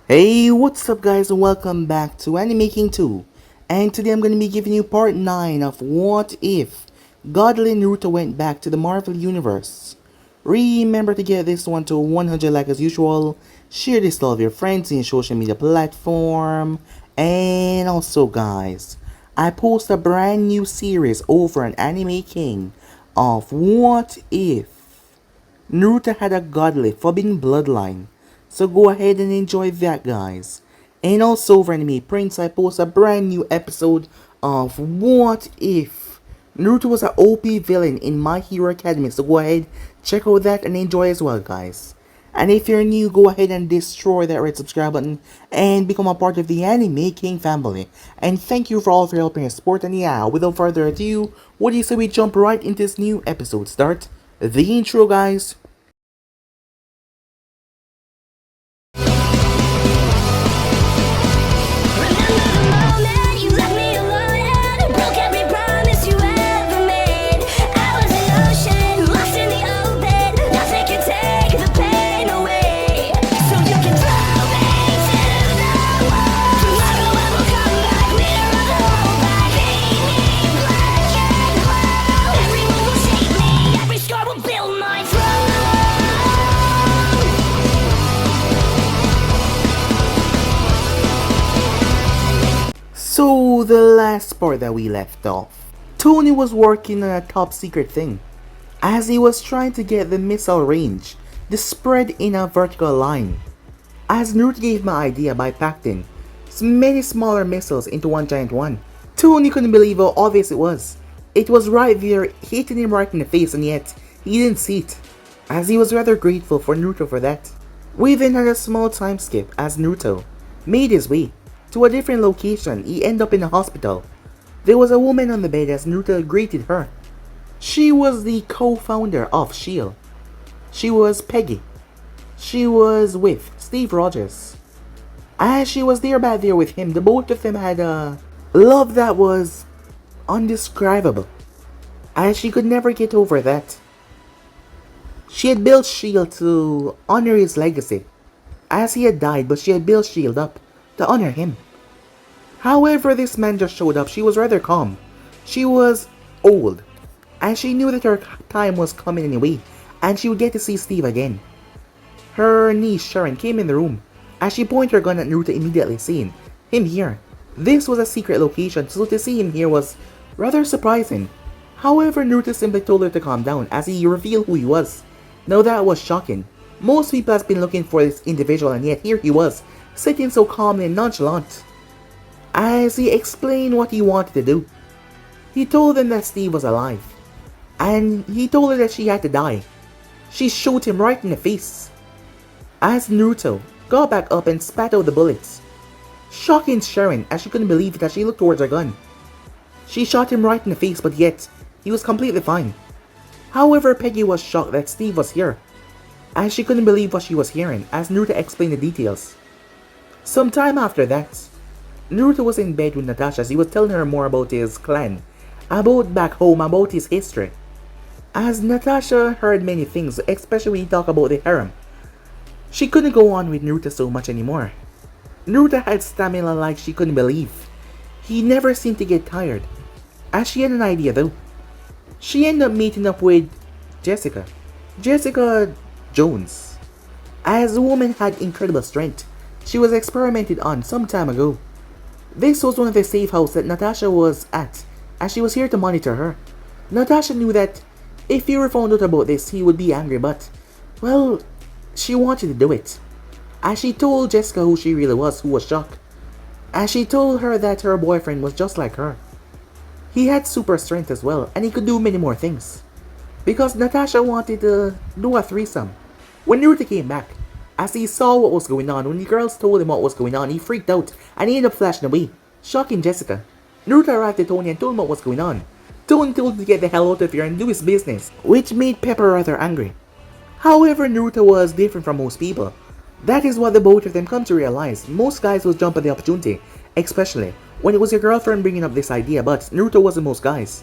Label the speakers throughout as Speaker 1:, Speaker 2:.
Speaker 1: Hey, what's up guys, and welcome back to Anime King 2. And today I'm going to be giving you part 9 of What If Godly Naruto went back to the Marvel Universe. Remember to get this one to 100 likes as usual, share this to all of your friends in your social media platform, and also guys, I post a brand new series over on Anime King of What If Naruto had a godly forbidden bloodline. So go ahead and enjoy that guys. And also for Anime Prince, I post a brand new episode of What If Naruto was an OP villain in My Hero Academia. So go ahead, check out that and enjoy as well guys. And if you're new, go ahead and destroy that red subscribe button and become a part of the Anime King family. And thank you for all of your help and your support. And yeah, without further ado, what do you say we jump right into this new episode? Start the intro guys. So the last part that we left off, Tony was working on a top secret thing. As he was trying to get the missile range, the spread in a vertical line. As Naruto gave him an idea by packing many smaller missiles into one giant one. Tony couldn't believe how obvious it was. It was right there, hitting him right in the face, and yet he didn't see it. As he was rather grateful for Naruto for that. We then had a small time skip as Naruto made his way to a different location. He ended up in a hospital. There was a woman on the bed as Naruto greeted her. She was the co-founder of S.H.I.E.L.D. She was Peggy. She was with Steve Rogers. As she was there back there with him, the both of them had a love that was undescribable. As she could never get over that. She had built S.H.I.E.L.D. to honor his legacy. As he had died, but she had built S.H.I.E.L.D. up to honor him. However, this man just showed up. She was rather calm. She was old, and she knew that her time was coming anyway, and she would get to see Steve again. Her niece Sharon came in the room, as she pointed her gun at Naruto, immediately seeing him here. This was a secret location, so to see him here was rather surprising. However, Naruto simply told her to calm down as he revealed who he was. Now that was shocking. Most people have been looking for this individual, and yet here he was, sitting so calmly and nonchalant. As he explained what he wanted to do, he told them that Steve was alive, and he told her that she had to die. She shot him right in the face. As Naruto got back up and spat out the bullets, shocking Sharon as she couldn't believe it as she looked towards her gun. She shot him right in the face, but yet he was completely fine. However, Peggy was shocked that Steve was here, as she couldn't believe what she was hearing as Naruto explained the details. Some time after that, Naruto was in bed with Natasha as he was telling her more about his clan, about back home, about his history. As Natasha heard many things, especially when he talked about the harem. She couldn't go on with Naruto so much anymore. Naruto had stamina like she couldn't believe. He never seemed to get tired. As she had an idea though. She ended up meeting up with Jessica Jones. As the woman had incredible strength, she was experimented on some time ago. This was one of the safe houses that Natasha was at, as she was here to monitor her. Natasha knew that if he were found out about this, he would be angry, but, well, she wanted to do it. As she told Jessica who she really was, who was shocked. As she told her that her boyfriend was just like her. He had super strength as well, and he could do many more things. Because Natasha wanted to do a threesome. When Naruto came back, as he saw what was going on, when the girls told him what was going on, he freaked out and he ended up flashing away, shocking Jessica. Naruto arrived at Tony and told him what was going on. Tony told him to get the hell out of here and do his business, which made Pepper rather angry. However, Naruto was different from most people. That is what the both of them come to realize. Most guys would jump at the opportunity, especially when it was your girlfriend bringing up this idea, but Naruto wasn't most guys.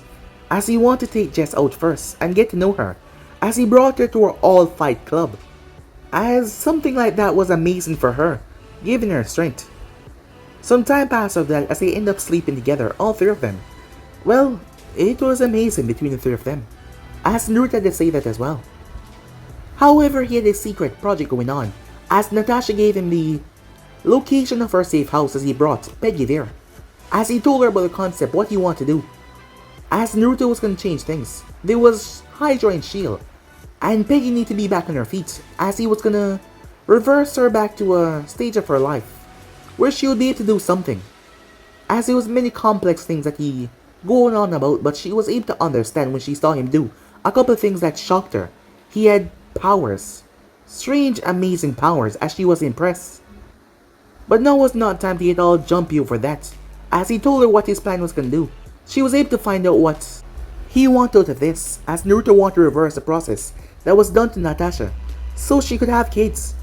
Speaker 1: As he wanted to take Jess out first and get to know her, as he brought her to our all-fight club. As something like that was amazing for her. giving her strength. Some time passed after that as they end up sleeping together, all three of them. Well, it was amazing between the three of them, as Naruto did say that as well. However, he had a secret project going on, as Natasha gave him the location of her safe house as he brought Peggy there, as he told her about the concept, what he wanted to do. As Naruto was going to change things, there was Hydra and Shield, and Peggy needed to be back on her feet, as he was going to reverse her back to a stage of her life, where she would be able to do something. As there was many complex things that he going on about, but she was able to understand when she saw him do a couple of things that shocked her. He had powers, strange amazing powers, as she was impressed. But now was not time to get all jumpy over that, as he told her what his plan was going to do. She was able to find out what he wanted out of this, as Naruto wanted to reverse the process that was done to Natasha, so she could have kids,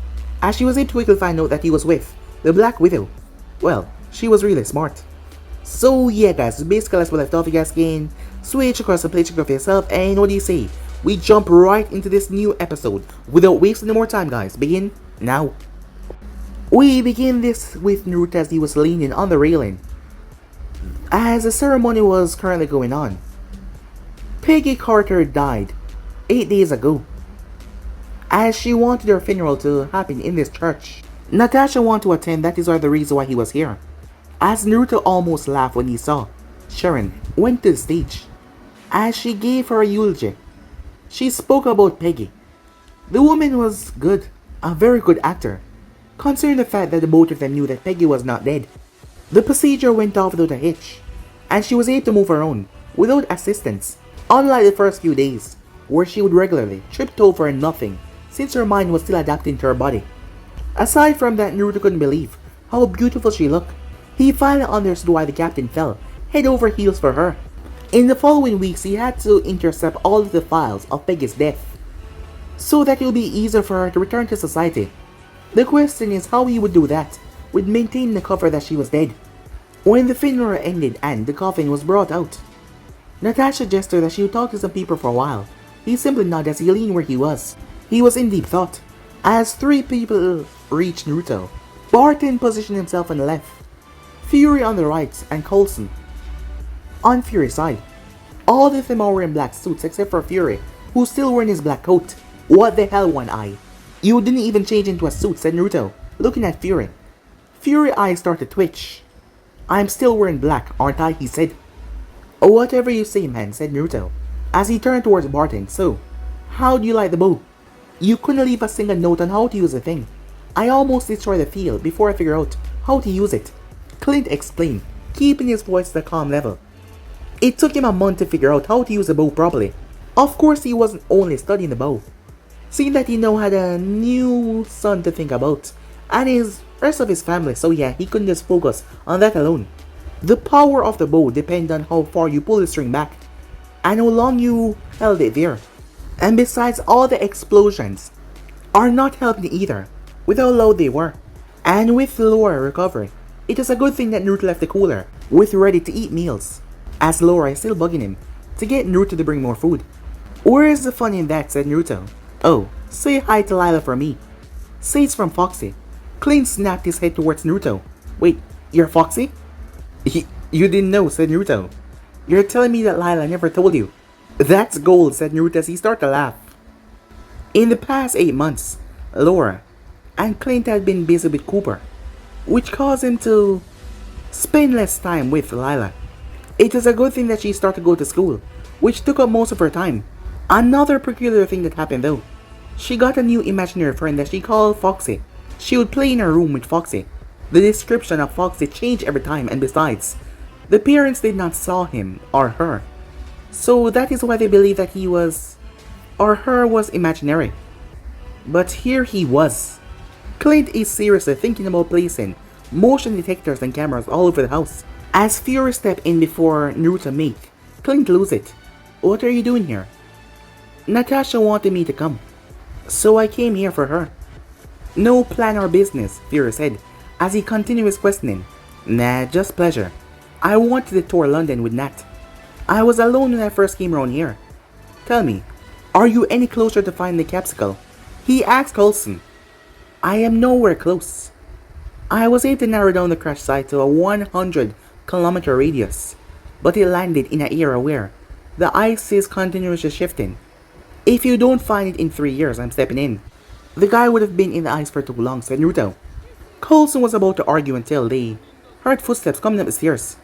Speaker 1: as she was able to quickly find out that he was with the Black Widow. Well, she was really smart. So yeah guys, basically that's what I left off. You guys can switch across and play check of yourself, and what do you say? We jump right into this new episode without wasting any more time guys. Begin now. We begin this with Naruto as he was leaning on the railing, as the ceremony was currently going on. Peggy Carter died 8 days ago, as she wanted her funeral to happen in this church. Natasha wanted to attend, that is why the reason why he was here. As Naruto almost laughed when he saw Sharon went to the stage, as she gave her a eulogy. She spoke about Peggy. The woman was good, a very good actor, considering the fact that the both of them knew that Peggy was not dead. The procedure went off without a hitch, and she was able to move her own, without assistance, unlike the first few days, where she would regularly trip over and nothing, since her mind was still adapting to her body. Aside from that, Naruto couldn't believe how beautiful she looked. He finally understood why the captain fell head over heels for her. In the following weeks, he had to intercept all of the files of Peggy's death, so that it would be easier for her to return to society. The question is how he would do that, with maintaining the cover that she was dead. When the funeral ended and the coffin was brought out, Natasha gestured that she would talk to some people for a while. He simply nodded as he leaned where he was. He was in deep thought, as three people reached Naruto. Barton positioned himself on the left, Fury on the right, and Coulson on Fury's side. All of them are wearing black suits except for Fury, who's still wearing his black coat. What the hell, One Eye? You didn't even change into a suit, said Naruto, looking at Fury. Fury's eyes started to twitch. I'm still wearing black, aren't I? He said. Oh, whatever you say, man, said Naruto, as he turned towards Barton. So, how do you like the bow? You couldn't leave a single note on how to use the thing. I almost destroyed the field before I figured out how to use it, Clint explained, keeping his voice at a calm level. It took him a month to figure out how to use a bow properly. Of course, he wasn't only studying the bow, seeing that he now had a new son to think about, and his rest of his family, so yeah, he couldn't just focus on that alone. The power of the bow depends on how far you pull the string back, and how long you held it there. And besides, all the explosions are not helping either, with how loud they were. And with Laura recovering, it is a good thing that Naruto left the cooler with ready-to-eat meals, as Laura is still bugging him to get Naruto to bring more food. Where is the fun in that, said Naruto. Oh, say hi to Lila for me. Say it's from Foxy. Clint snapped his head towards Naruto. Wait, you're Foxy? You didn't know, said Naruto. You're telling me that Lila never told you. That's gold, said Naruto as he started to laugh. In the past 8 months, Laura and Clint had been busy with Cooper, which caused him to spend less time with Lila. It was a good thing that she started to go to school, which took up most of her time. Another peculiar thing that happened though, she got a new imaginary friend that she called Foxy. She would play in her room with Foxy. The description of Foxy changed every time, and besides, the parents did not saw him or her, so that is why they believed that he was or her was imaginary. But here he was. Clint is seriously thinking about placing motion detectors and cameras all over the house. As Fury stepped in before Naruto made Clint lose it. What are you doing here? Natasha wanted me to come, so I came here for her. No plan or business, Fury said, as he continued his questioning. Nah, just pleasure. I wanted to tour London with Nat. I was alone when I first came around here. Tell me, are you any closer to finding the capsule? He asked Coulson. I am nowhere close. I was able to narrow down the crash site to a 100-kilometer radius, but it landed in an era where the ice is continuously shifting. If you don't find it in 3 years, I'm stepping in. The guy would have been in the ice for too long, said Naruto. Coulson was about to argue until they heard footsteps coming up the stairs.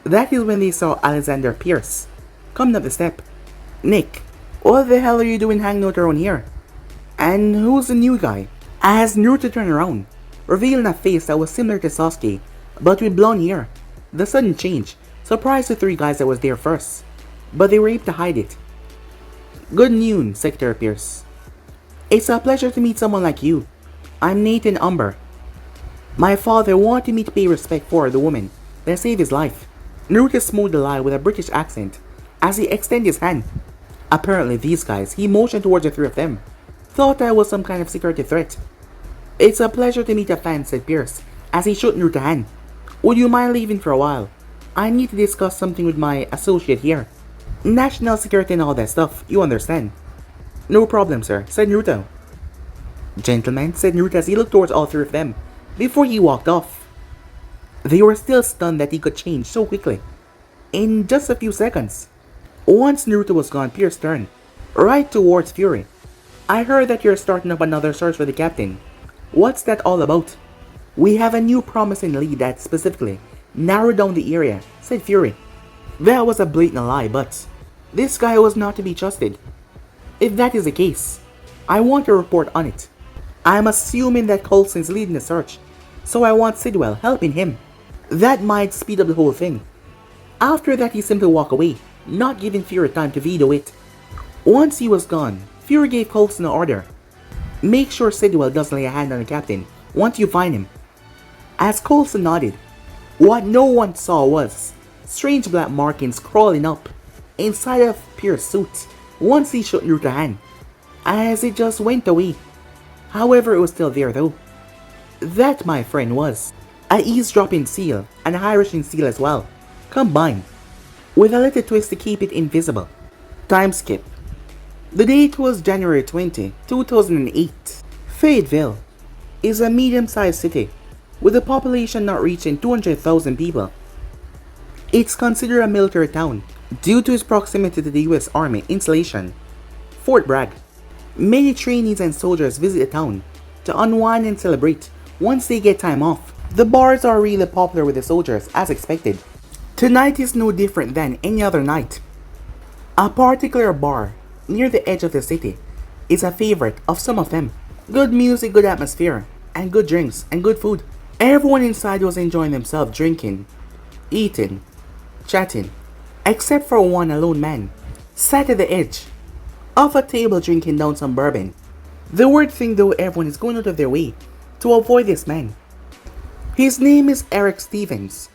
Speaker 1: That is when they saw Alexander Pierce coming up the step. Nick, what the hell are you doing hanging out around here? And who's the new guy? As Naruto turned around, revealing a face that was similar to Sasuke, but with blonde hair. The sudden change surprised the three guys that was there first, but they were able to hide it. Good noon, Secretary Pierce. It's a pleasure to meet someone like you. I'm Nathan Umber. My father wanted me to pay respect for the woman that saved his life. Naruto smoothed the lie with a British accent as he extended his hand. Apparently these guys, he motioned towards the three of them, thought I was some kind of security threat. It's a pleasure to meet a fan, said Pierce as he shook Naruto's hand. Would you mind leaving for a while? I need to discuss something with my associate here. National security and all that stuff, you understand. No problem, sir, said Naruto. Gentlemen, said Naruto as he looked towards all three of them before he walked off. They were still stunned that he could change so quickly, in just a few seconds. Once Naruto was gone, Pierce turned right towards Fury. I heard that you're starting up another search for the captain. What's that all about? We have a new promising lead that specifically narrowed down the area, said Fury. That was a blatant lie, but this guy was not to be trusted. If that is the case, I want a report on it. I'm assuming that Coulson's leading the search, so I want Sidwell helping him. That might speed up the whole thing. After that, he simply walked away, not giving Fury time to veto it. Once he was gone, Fury gave Coulson an order. Make sure Sidwell doesn't lay a hand on the captain once you find him. As Coulson nodded, what no one saw was strange black markings crawling up inside of Pierce's suit once he shook Naruto's hand, as it just went away. However, it was still there though. That, my friend, was a eavesdropping seal and a high-reaching seal as well, combined with a little twist to keep it invisible. Time skip. The date was January 20, 2008. Fayetteville is a medium-sized city with a population not reaching 200,000 people. It's considered a military town due to its proximity to the US Army installation, Fort Bragg. Many trainees and soldiers visit the town to unwind and celebrate once they get time off. The bars are really popular with the soldiers, as expected. Tonight is no different than any other night. A particular bar near the edge of the city is a favorite of some of them. Good music, good atmosphere, and good drinks and good food. Everyone inside was enjoying themselves drinking, eating, chatting, except for one alone man, sat at the edge of a table drinking down some bourbon. The weird thing though, everyone is going out of their way to avoid this man. His name is Eric Stevens.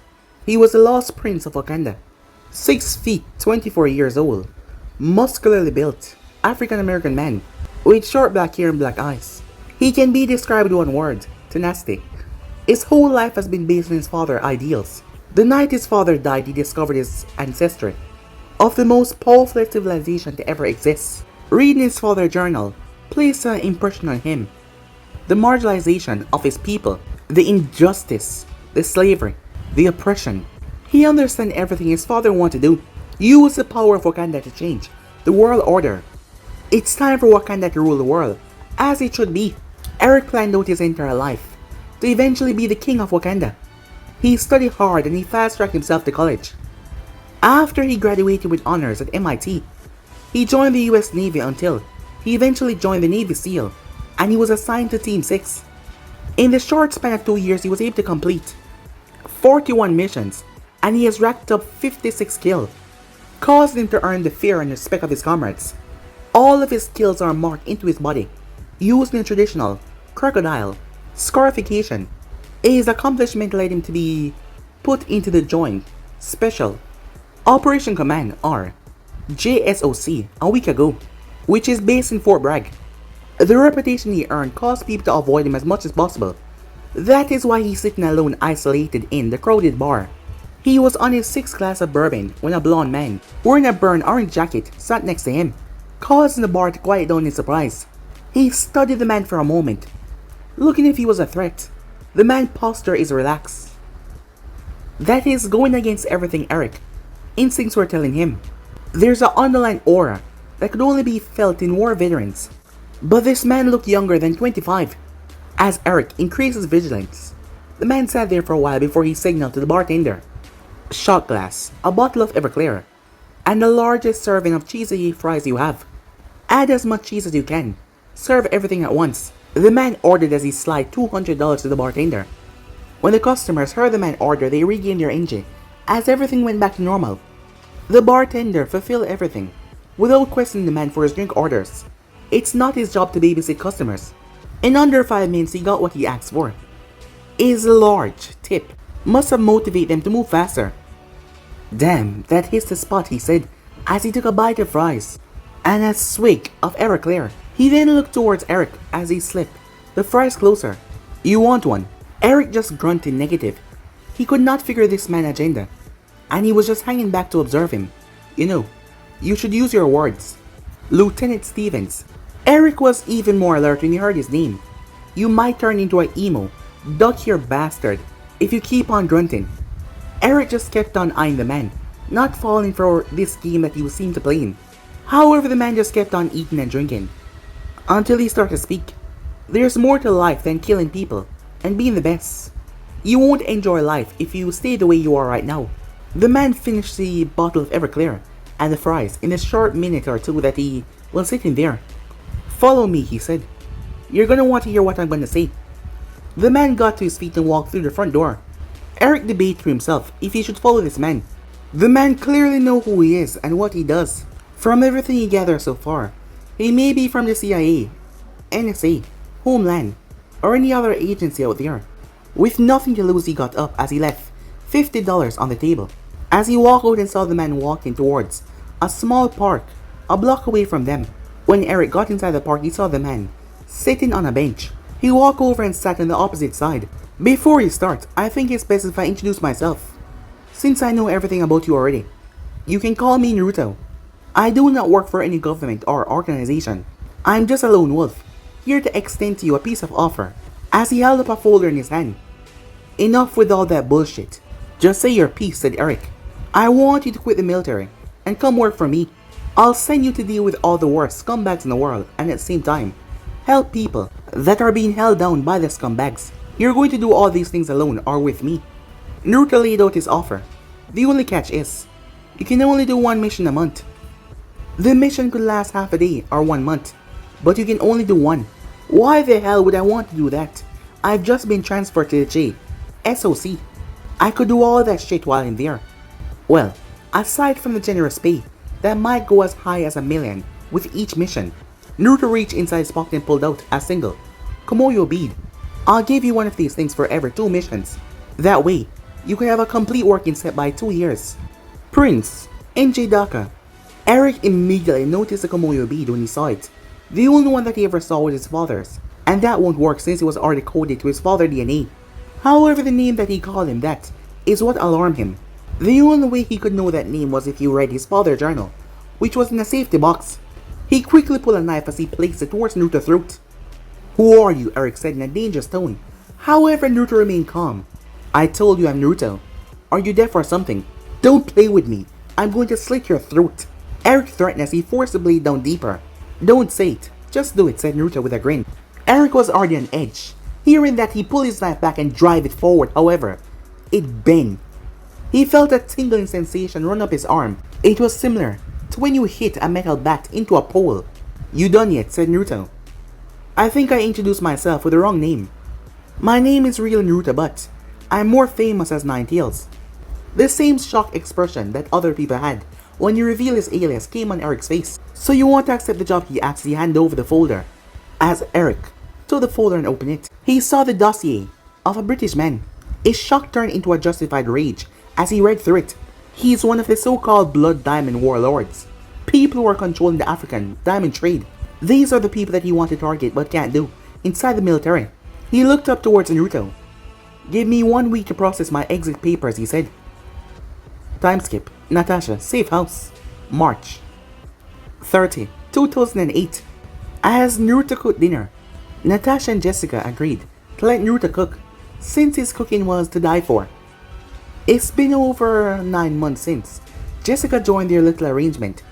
Speaker 1: He was the lost prince of Wakanda. 6 feet, 24 years old, muscularly built, African American man, with short black hair and black eyes. He can be described with one word, tenacity. His whole life has been based on his father's ideals. The night his father died, he discovered his ancestry of the most powerful civilization to ever exist. Reading his father's journal placed an impression on him. The marginalization of his people, the injustice, the slavery, the oppression. He understood everything his father wanted to do. Use the power of Wakanda to change the world order. It's time for Wakanda to rule the world, as it should be. Eric planned out his entire life to eventually be the king of Wakanda. He studied hard and he fast-tracked himself to college. After he graduated with honors at MIT, he joined the US Navy until he eventually joined the Navy SEAL, and he was assigned to Team 6. In the short span of 2 years, he was able to complete 41 missions, and he has racked up 56 kills, causing him to earn the fear and respect of his comrades. All of his skills are marked into his body, using the traditional crocodile scarification. His accomplishment led him to be put into the Joint Special Operation Command, or JSOC, a week ago, which is based in Fort Bragg. The reputation he earned caused people to avoid him as much as possible. That is why he's sitting alone, isolated in the crowded bar. He was on his 6th glass of bourbon when a blonde man wearing a burnt orange jacket sat next to him, causing the bar to quiet down in surprise. He studied the man for a moment, looking if he was a threat. The man's posture is relaxed. That is going against everything Eric. Instincts were telling him. There's an underlying aura that could only be felt in war veterans. But this man looked younger than 25. As Eric increases vigilance, the man sat there for a while before he signaled to the bartender. Shot glass, a bottle of Everclear, and the largest serving of cheesy fries you have. Add as much cheese as you can. Serve everything at once. The man ordered as he slid $200 to the bartender. When the customers heard the man order, they regained their energy, as everything went back to normal. The bartender fulfilled everything, without questioning the man for his drink orders. It's not his job to babysit customers. In under 5 minutes, he got what he asked for. His large tip must have motivated them to move faster. Damn, that hits the spot, he said, as he took a bite of fries and a swig of Everclear. He then looked towards Eric as he slipped the fries closer. You want one? Eric just grunted negative. He could not figure this man's agenda, and he was just hanging back to observe him. You know, you should use your words. Lieutenant Stevens. Eric was even more alert when he heard his name. You might turn into an emo, duck-eared bastard if you keep on grunting. Eric just kept on eyeing the man, not falling for this game that he seemed to play in. However, the man just kept on eating and drinking, until he started to speak. There's more to life than killing people and being the best. You won't enjoy life if you stay the way you are right now. The man finished the bottle of Everclear and the fries in a short minute or two that he was sitting there. Follow me, he said. You're gonna want to hear what I'm gonna say. The man got to his feet and walked through the front door. Eric debated to himself if he should follow this man. The man clearly knows who he is and what he does. From everything he gathered so far, he may be from the CIA, NSA, Homeland, or any other agency out there. With nothing to lose, he got up as he left $50 on the table. As he walked out and saw the man walking towards a small park a block away from them. When Eric got inside the park, he saw the man sitting on a bench. He walked over and sat on the opposite side. Before you start, I think it's best if I introduce myself, since I know everything about you already. You can call me Naruto. I do not work for any government or organization. I'm just a lone wolf, here to extend to you a piece of offer. As he held up a folder in his hand. Enough with all that bullshit. Just say your piece, said Eric. I want you to quit the military and come work for me. I'll send you to deal with all the worst scumbags in the world, and at the same time, help people that are being held down by the scumbags. You're going to do all these things alone or with me. Naruto laid out his offer. The only catch is, you can only do 1 mission a month. The mission could last half a day or 1 month, but you can only do 1. Why the hell would I want to do that? I've just been transferred to the J, SOC. I could do all that shit while in there. Well, aside from the generous pay, that might go as high as $1 million with each mission. Naruto reached inside his pocket and pulled out a single Komoyo bead. I'll give you one of these things for every 2 missions. That way, you can have a complete working set by 2 years. Prince, NJ Daka. Eric immediately noticed the Komoyo bead when he saw it. The only one that he ever saw was his father's, and that won't work since it was already coded to his father's DNA. However, the name that he called him that is what alarmed him. The only way he could know that name was if he read his father's journal, which was in a safety box. He quickly pulled a knife as he placed it towards Naruto's throat. Who are you? Eric said in a dangerous tone. However, Naruto remained calm. I told you I'm Naruto. Are you deaf or something? Don't play with me. I'm going to slit your throat. Eric threatened as he forced the blade down deeper. Don't say it. Just do it, said Naruto with a grin. Eric was already on edge. Hearing that, he pulled his knife back and drive it forward. However, it bent. He felt a tingling sensation run up his arm. It was similar to when you hit a metal bat into a pole. You done yet? Said Naruto. I think I introduced myself with the wrong name. My name is real Naruto, but I'm more famous as Ninetales. The same shocked expression that other people had when you revealed his alias came on Eric's face. So you want to accept the job, he asked. He handed over the folder. As Eric took the folder and opened it, he saw the dossier of a British man. His shock turned into a justified rage as he read through it. He's one of the so-called Blood Diamond warlords, people who are controlling the African diamond trade. These are the people that he wanted to target but can't do inside the military. He looked up towards Naruto. Give me 1 week to process my exit papers, he said. Time skip. Natasha, safe house. March 30, 2008. As Naruto cooked dinner, Natasha and Jessica agreed to let Naruto cook, since his cooking was to die for. It's been over 9 months since Jessica joined their little arrangement.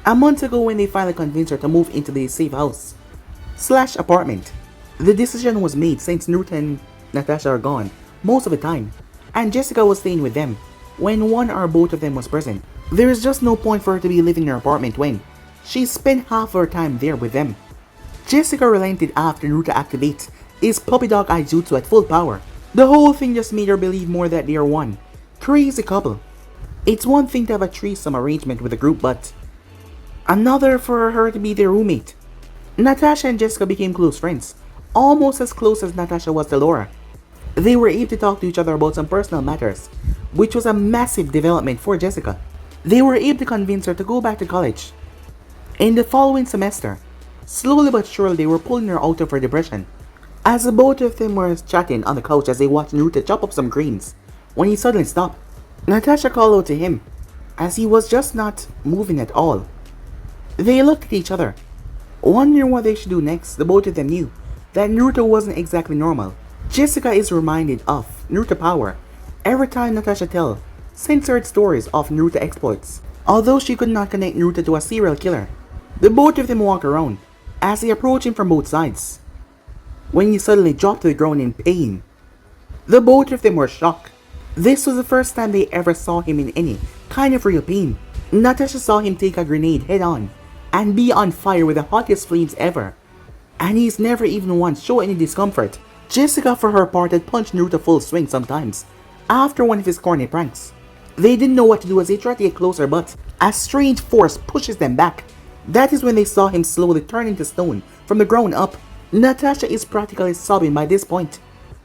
Speaker 1: A month ago when they finally convinced her to move into the safe house / apartment. The decision was made since Naruto and Natasha are gone most of the time, and Jessica was staying with them when one or both of them was present. There is just no point for her to be living in her apartment when she spent half of her time there with them. Jessica relented after Naruto activates his puppy dog eye jutsu at full power. The whole thing just made her believe more that they are one crazy couple. It's one thing to have a threesome arrangement with a group, but another for her to be their roommate. Natasha and Jessica became close friends, almost as close as Natasha was to Laura. They were able to talk to each other about some personal matters, which was a massive development for Jessica. They were able to convince her to go back to college. In the following semester, slowly but surely they were pulling her out of her depression. As the both of them were chatting on the couch as they watched Naruto chop up some greens, when he suddenly stopped, Natasha called out to him, as he was just not moving at all. They looked at each other, wondering what they should do next. The both of them knew that Naruto wasn't exactly normal. Jessica is reminded of Naruto power every time Natasha tells censored stories of Naruto exploits. Although she could not connect Naruto to a serial killer, the both of them walk around as they approach him from both sides. When he suddenly dropped to the ground in pain, the both of them were shocked. This was the first time they ever saw him in any kind of real pain. Natasha saw him take a grenade head on and be on fire with the hottest flames ever, and he's never even once shown any discomfort. Jessica for her part had punched Naruto full swing sometimes after one of his corny pranks. They didn't know what to do as they tried to get closer, but a strange force pushes them back. That is when they saw him slowly turn into stone from the ground up. Natasha is practically sobbing by this point.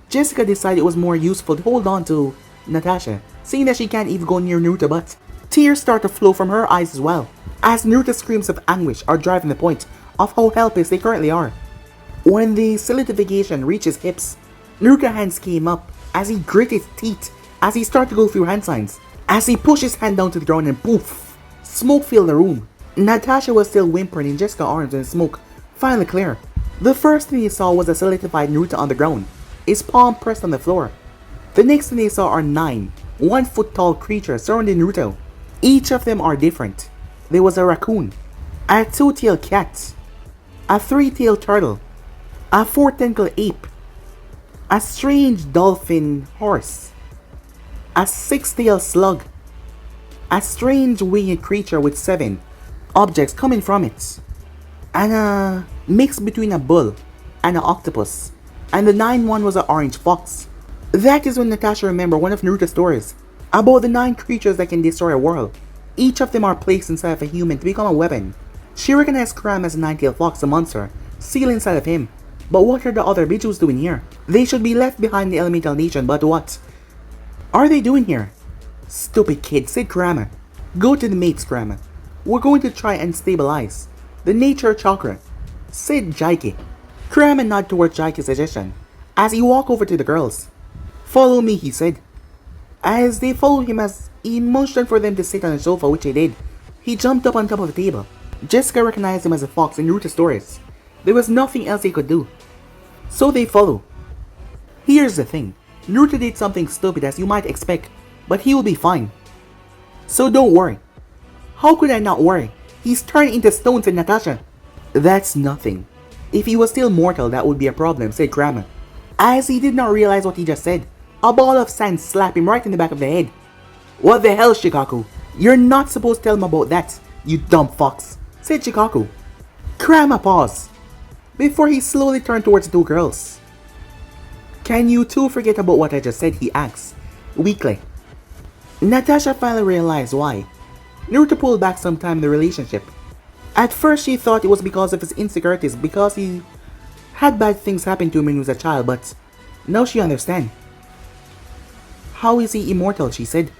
Speaker 1: Jessica decided it was more useful to hold on to Natasha, seeing that she can't even go near Naruto, but tears start to flow from her eyes as well, as Naruto's screams of anguish are driving the point of how helpless they currently are. When the solidification reaches hips, Naruto's hands came up as he gritted his teeth as he started to go through hand signs. As he pushed his hand down to the ground and poof, smoke filled the room. Natasha was still whimpering in Jessica's arms when the smoke finally cleared. The first thing he saw was a solidified Naruto on the ground, his palm pressed on the floor. The next thing they saw are 9 1-foot-tall creatures surrounding Naruto. Each of them are different. There was a raccoon, a 2-tailed cat, a 3-tailed turtle, a 4-tentacled ape, a strange dolphin horse, a 6-tailed slug, a strange winged creature with 7 objects coming from it, and a mix between a bull and an octopus, and the 9th one was an orange fox. That is when Natasha remembered one of Naruto's stories about the 9 creatures that can destroy a world. Each of them are placed inside of a human to become a weapon. She recognized Cram as a 9-tailed fox, a monster, sealed inside of him. But what are the other Bijus doing here? They should be left behind the elemental nation, but what are they doing here? Stupid kid, said Kurama. Go to the mates, Kurama. We're going to try and stabilize the nature chakra, said Jaiki. Kurama nodded towards Jaiki's suggestion as he walked over to the girls. Follow me, he said. As they followed him, as he motioned for them to sit on the sofa, which they did, he jumped up on top of the table. Jessica recognized him as a fox in Naruto's stories. There was nothing else he could do, so they follow. Here's the thing. Naruto did something stupid as you might expect, but he will be fine. So don't worry. How could I not worry? He's turned into stone, said Natasha. That's nothing. If he was still mortal, that would be a problem, said Kurama. As he did not realize what he just said, a ball of sand slapped him right in the back of the head. What the hell, Shikaku? You're not supposed to tell him about that, you dumb fox, said Shikaku. Kurama paused before he slowly turned towards the 2 girls. Can you two forget about what I just said, he asked, weakly. Natasha finally realized why Naruto pulled back sometime in the relationship. At first she thought it was because of his insecurities, because he had bad things happen to him when he was a child, but now she understands. How is he immortal, she said.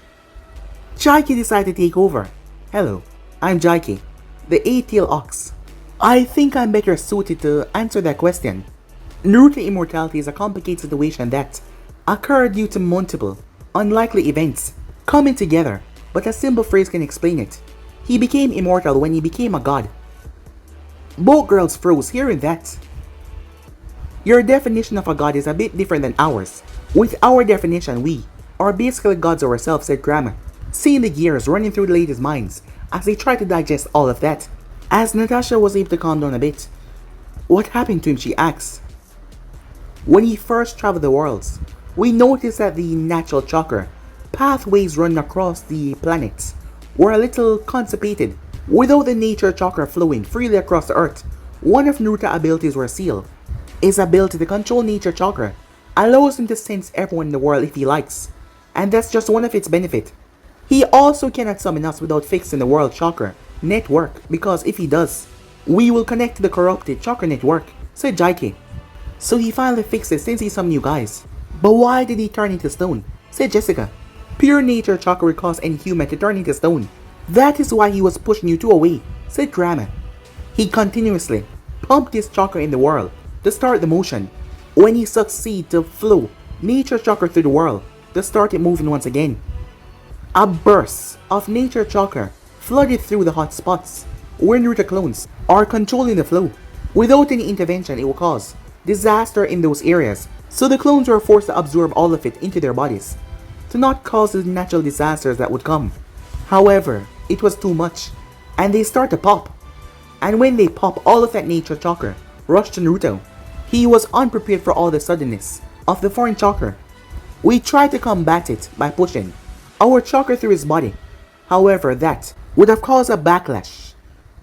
Speaker 1: Jaiki decided to take over. Hello, I'm Jaiki, the 8-tailed ox. I think I'm better suited to answer that question. Naruto immortality is a complicated situation that occurred due to multiple, unlikely events coming together, but a simple phrase can explain it. He became immortal when he became a god. Both girls froze hearing that. Your definition of a god is a bit different than ours, With our definition, we are basically gods ourselves, said Grandma, seeing the gears running through the ladies' minds as they tried to digest all of that. As Natasha was able to calm down a bit, what happened to him, she asked. When he first traveled the worlds, we noticed that the natural chakra pathways running across the planets were a little constipated. Without the nature chakra flowing freely across the earth, one of Naruto's abilities were sealed. His ability to control nature chakra allows him to sense everyone in the world if he likes, and that's just one of its benefits. He also cannot summon us without fixing the world chakra network, because if he does, we will connect to the corrupted chakra network, said Jaike. So he finally fixed it since he summoned you guys. But why did he turn into stone? Said Jessica. Pure nature chakra will cause any human to turn into stone. That is why he was pushing you two away, said Grandma. He continuously pumped his chakra in the world to start the motion. When he succeeded to flow nature chakra through the world to start it moving once again, a burst of nature chakra flooded through the hot spots where Naruto clones are controlling the flow. Without any intervention, it will cause disaster in those areas, so the clones were forced to absorb all of it into their bodies to not cause the natural disasters that would come. However, it was too much, and they start to pop. And when they pop, all of that nature chakra rushed to Naruto. He was unprepared for all the suddenness of the foreign chakra. We tried to combat it by pushing our chakra through his body. However, that would have caused a backlash.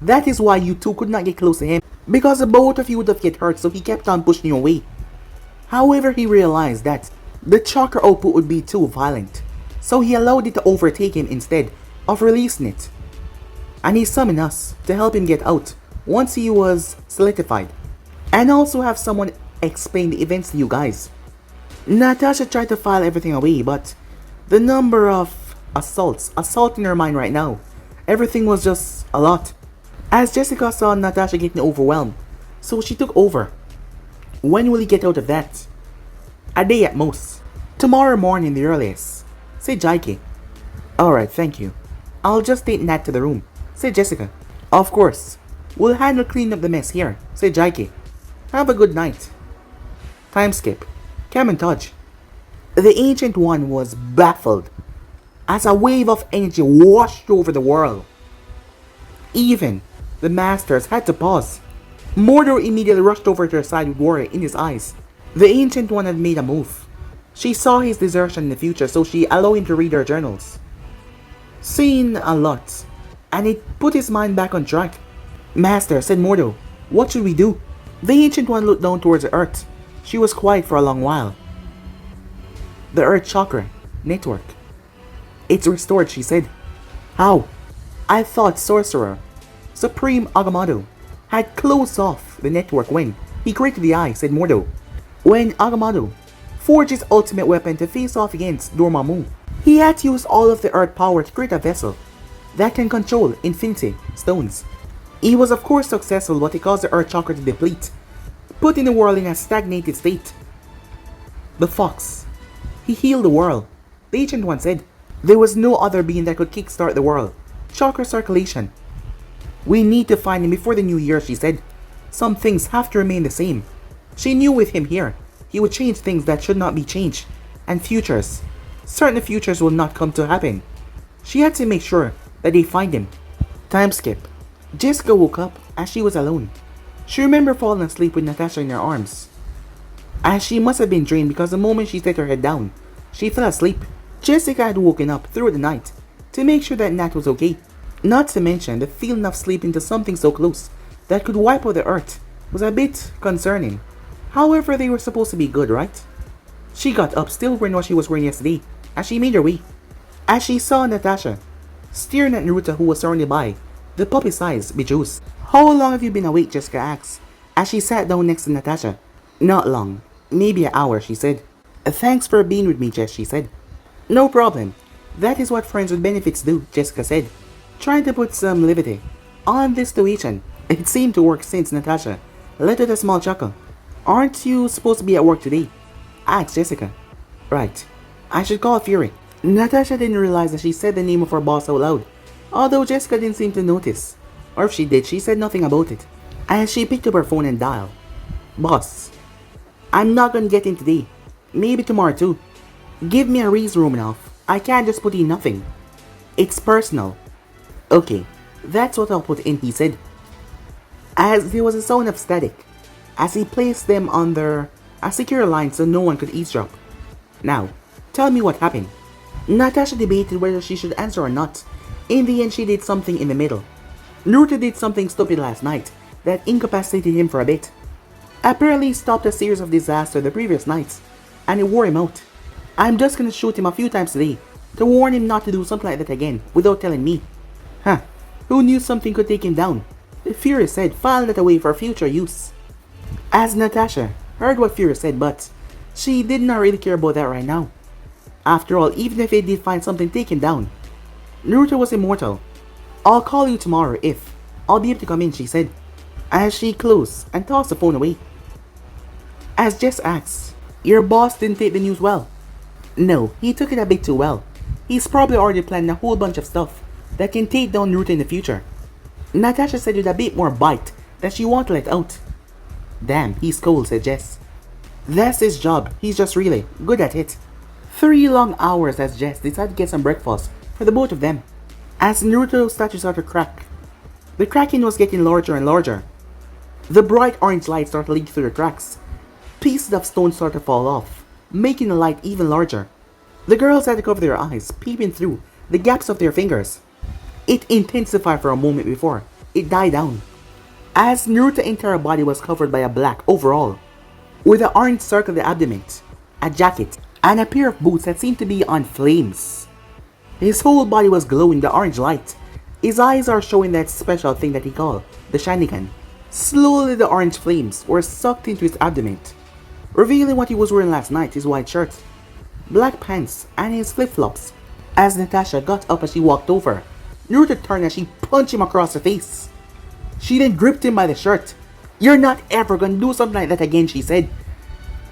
Speaker 1: That is why you two could not get close to him, because both of you would have get hurt, so he kept on pushing you away. However, he realized that the chakra output would be too violent, so he allowed it to overtake him instead of releasing it. And he summoned us to help him get out once he was solidified, and also have someone explain the events to you guys. Natasha tried to file everything away, but the number of assault in her mind right now, everything was just a lot. As Jessica saw Natasha getting overwhelmed, so she took over. When will he get out of that? A day at most. Tomorrow morning the earliest, said Jaike. Alright, thank you. I'll just take Nat to the room, said Jessica. Of course. We'll handle cleaning up the mess here, said Jaike. Have a good night. Time skip. Kamen-Taj. The Ancient One was baffled as a wave of energy washed over the world. Even the masters had to pause. Mordor immediately rushed over to her side with worry in his eyes. The Ancient One had made a move. She saw his desertion in the future, so she allowed him to read her journals. Seen a lot, and it put his mind back on track. Master, said Mordor, what should we do? The Ancient One looked down towards the earth. She was quiet for a long while. The earth chakra network. It's restored, she said. How? I thought Sorcerer Supreme Agamotto had closed off the network when he created the eye, said Mordor. When Agamotto forged his ultimate weapon to face off against Dormammu, he had to use all of the earth power to create a vessel that can control infinity stones. He was of course successful, but it caused the earth chakra to deplete, putting the world in a stagnated state. The fox. He healed the world, the Ancient One said. There was no other being that could kickstart the world chakra circulation. We need to find him before the new year, she said. Some things have to remain the same. She knew with him here, he would change things that should not be changed, and futures. Certain futures will not come to happen. She had to make sure that they find him. Time skip. Jessica woke up as she was alone. She remembered falling asleep with Natasha in her arms. As she must have been drained because the moment she set her head down, she fell asleep. Jessica had woken up through the night to make sure that Nat was okay. Not to mention the feeling of sleeping to something so close that could wipe out the earth was a bit concerning. However, they were supposed to be good, right? She got up, still wearing what she was wearing yesterday, as she made her way. As she saw Natasha staring at Naruto, who was surrounded by the puppy's eyes bejuiced. How long have you been awake? Jessica asked as she sat down next to Natasha. Not long, maybe an hour, she said. Thanks for being with me, Jess, she said. No problem. That is what friends with benefits do, Jessica said, trying to put some levity on this situation. It seemed to work since Natasha let out a small chuckle. Aren't you supposed to be at work today? Asked Jessica. Right. I should call Fury. Natasha didn't realize that she said the name of her boss out loud, although Jessica didn't seem to notice. Or if she did, she said nothing about it. As she picked up her phone and dialed. Boss, I'm not gonna get in today. Maybe tomorrow too. Give me a reason, Romanoff. I can't just put in nothing. It's personal. Okay, that's what I'll put in, he said. As there was a sound of static, as he placed them under a secure line so no one could eavesdrop. Now, tell me what happened. Natasha debated whether she should answer or not. In the end, she did something in the middle. Naruto did something stupid last night that incapacitated him for a bit. Apparently, he stopped a series of disasters the previous nights, and it wore him out. I'm just gonna shoot him a few times today to warn him not to do something like that again without telling me. Huh, who knew something could take him down? The Fury said, file that away for future use. As Natasha heard what Fury said, but she did not really care about that right now. After all, even if they did find something to take him down, Naruto was immortal. I'll call you tomorrow if I'll be able to come in, she said, as she closed and tossed the phone away. As Jess asked, your boss didn't take the news well. No, he took it a bit too well. He's probably already planned a whole bunch of stuff that can take down Naruto in the future. Natasha said with a bit more bite that she won't let out. Damn, he's cool, said Jess. That's his job, he's just really good at it. 3 long hours as Jess decided to get some breakfast for the both of them. As Naruto's statue started to crack, the cracking was getting larger and larger. The bright orange light started to leak through the cracks. Pieces of stone started to fall off, making the light even larger. The girls had to cover their eyes, peeping through the gaps of their fingers. It intensified for a moment before it died down, as Naruto's entire body was covered by a black overall, with an orange circle of the abdomen, a jacket, and a pair of boots that seemed to be on flames. His whole body was glowing the orange light. His eyes are showing that special thing that he called the Sharingan. Slowly the orange flames were sucked into his abdomen, revealing what he was wearing last night, his white shirt, black pants, and his flip-flops. As Natasha got up as she walked over, Naruto turned and she punched him across the face. She then gripped him by the shirt. You're not ever gonna do something like that again, she said,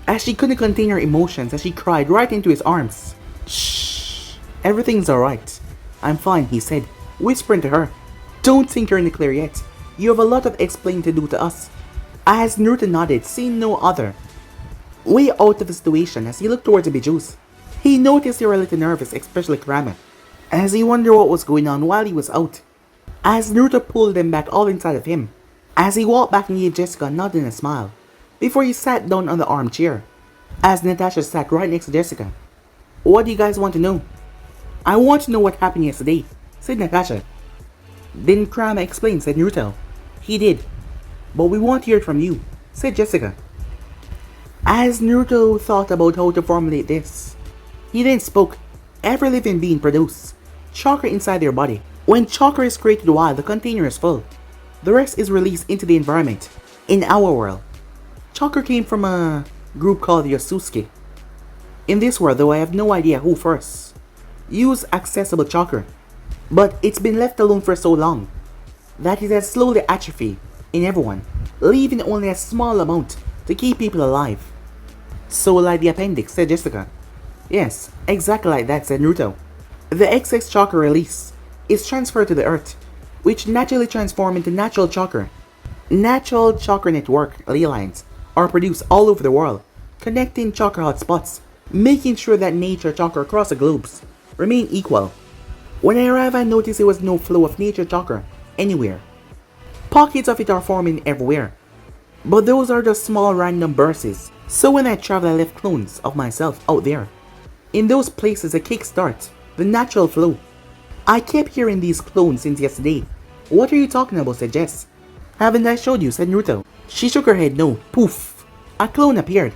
Speaker 1: as she couldn't contain her emotions as she cried right into his arms. Shh, everything's alright. I'm fine, he said, whispering to her. Don't think you're in the clear yet. You have a lot of explaining to do to us. As Naruto nodded, seeing no other way out of the situation as he looked towards the Bijus. He noticed they were a little nervous, especially Kurama, as he wondered what was going on while he was out. As Naruto pulled them back all inside of him, as he walked back and gave Jessica a nod and a smile, before he sat down on the armchair, as Natasha sat right next to Jessica. What do you guys want to know? I want to know what happened yesterday, said Natasha. Didn't Kurama explain, said Naruto. He did, but we want to hear it from you, said Jessica. As Naruto thought about how to formulate this, he then spoke. Every living being produces chakra inside their body. When chakra is created while the container is full, the rest is released into the environment. In our world, chakra came from a group called the Yosuke. In this world, though, I have no idea who first used accessible chakra, but it's been left alone for so long that it has slowly atrophied in everyone, leaving only a small amount to keep people alive. So like the appendix, said Jessica. Yes, exactly like that, said Naruto. The excess chakra release is transferred to the earth, which naturally transform into natural chakra. Natural chakra network ley lines are produced all over the world, connecting chakra hotspots, making sure that nature chakra across the globes remain equal. When I arrived, I noticed there was no flow of nature chakra anywhere. Pockets of it are forming everywhere, but those are just small random bursts. So when I traveled, I left clones of myself out there. In those places to kickstart the natural flow. I kept hearing these clones since yesterday. What are you talking about, said Jess. Haven't I showed you, said Naruto. She shook her head no. Poof! A clone appeared.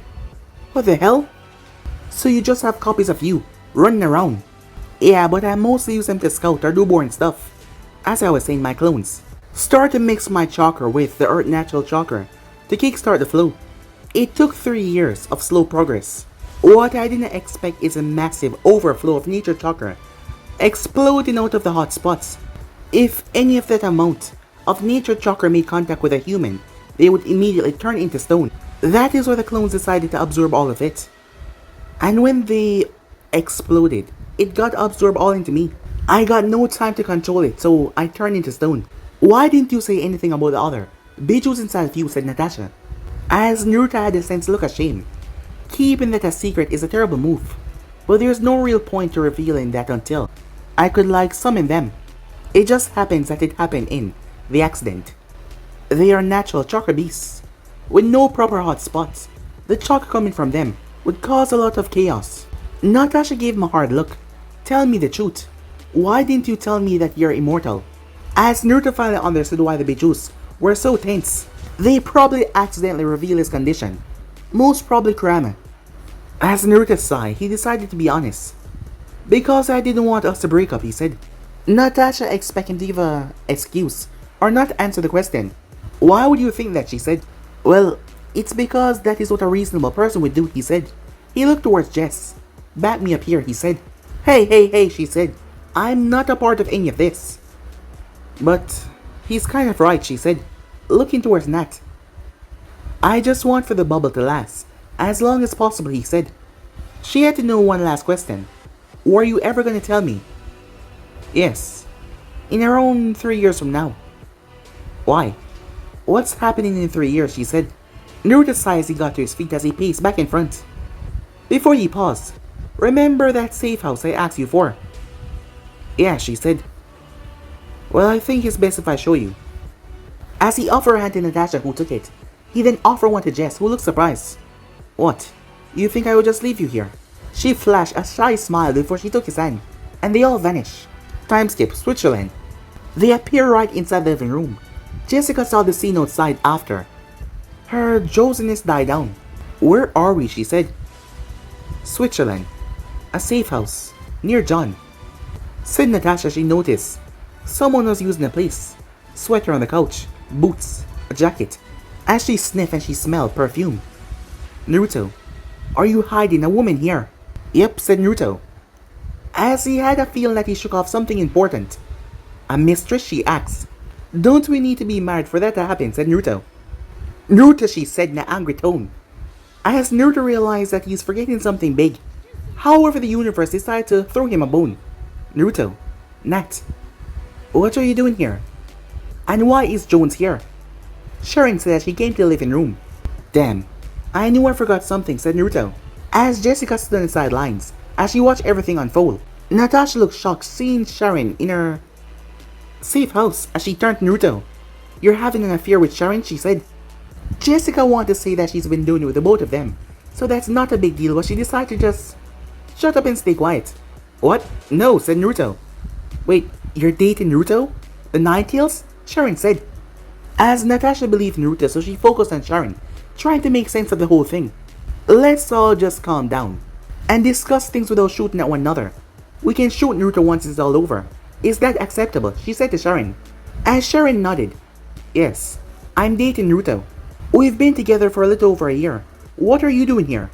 Speaker 1: What the hell? So you just have copies of you running around? Yeah, but I mostly use them to scout or do boring stuff. As I was saying, my clones start to mix my chakra with the earth natural chakra to kickstart the flow. It took 3 years of slow progress. What I didn't expect is a massive overflow of nature chakra exploding out of the hot spots. If any of that amount of nature chakra made contact with a human, they would immediately turn into stone. That is why the clones decided to absorb all of it. And when they exploded, it got absorbed all into me. I got no time to control it, so I turned into stone. Why didn't you say anything about the other Bijus inside of you, said Natasha. As Naruto had a sense to look ashamed. Keeping that a secret is a terrible move, but there's no real point to revealing that until I could like summon them. It just happens that it happened in the accident. They are natural chakra beasts, with no proper hot spots. The chakra coming from them would cause a lot of chaos. Natasha gave him a hard look. Tell me the truth. Why didn't you tell me that you're immortal? As Naruto finally understood why the Bijus were so tense, they probably accidentally revealed his condition. Most probably Kurama. As Naruto sighed, he decided to be honest. Because I didn't want us to break up, he said. Natasha expected him to give an excuse or not answer the question. Why would you think that, she said. Well, it's because that is what a reasonable person would do, he said. He looked towards Jess. Back me up here, he said. Hey, she said. I'm not a part of any of this. But he's kind of right, she said, looking towards Nat. I just want for the bubble to last as long as possible, he said. She had to know one last question. Were you ever going to tell me? Yes. In around 3 years from now. Why? What's happening in 3 years, she said. Naruto sighed as he got to his feet as he paced back in front. Before he paused, remember that safe house I asked you for? Yeah, she said. Well, I think it's best if I show you. As he offered a hand to Natasha, who took it, he then offered one to Jess, who looked surprised. What? You think I would just leave you here? She flashed a shy smile before she took his hand, and they all vanished. Time skip, Switzerland. They appear right inside the living room. Jessica saw the scene outside after. Her drowsiness died down. Where are we, she said. Switzerland. A safe house. Near John. Said Natasha she noticed. Someone was using the place. Sweater on the couch. Boots. A jacket. As she sniffed and she smelled perfume. Naruto. Are you hiding a woman here? Yep, said Naruto. As he had a feeling that he shook off something important. A mistress, she asked. Don't we need to be married for that to happen, said Naruto. Naruto, she said in an angry tone. As Naruto realized that he's forgetting something big. However, the universe decided to throw him a bone. Naruto. Nat. What are you doing here? And why is Jones here? Sharon said that she came to the living room. Damn. I knew I forgot something, said Naruto. As Jessica stood on the sidelines, as she watched everything unfold, Natasha looked shocked seeing Sharon in her safe house as she turned to Naruto. You're having an affair with Sharon, she said. Jessica wanted to say that she's been doing it with the both of them, so that's not a big deal, but she decided to just shut up and stay quiet. What? No, said Naruto. Wait, you're dating Naruto? The Ninetales? Sharon said. As Natasha believed Naruto, so she focused on Sharon, trying to make sense of the whole thing. Let's all just calm down and discuss things without shooting at one another. We can shoot Naruto once it's all over. Is that acceptable? She said to Sharon. As Sharon nodded. Yes, I'm dating Naruto. We've been together for a little over a year. What are you doing here?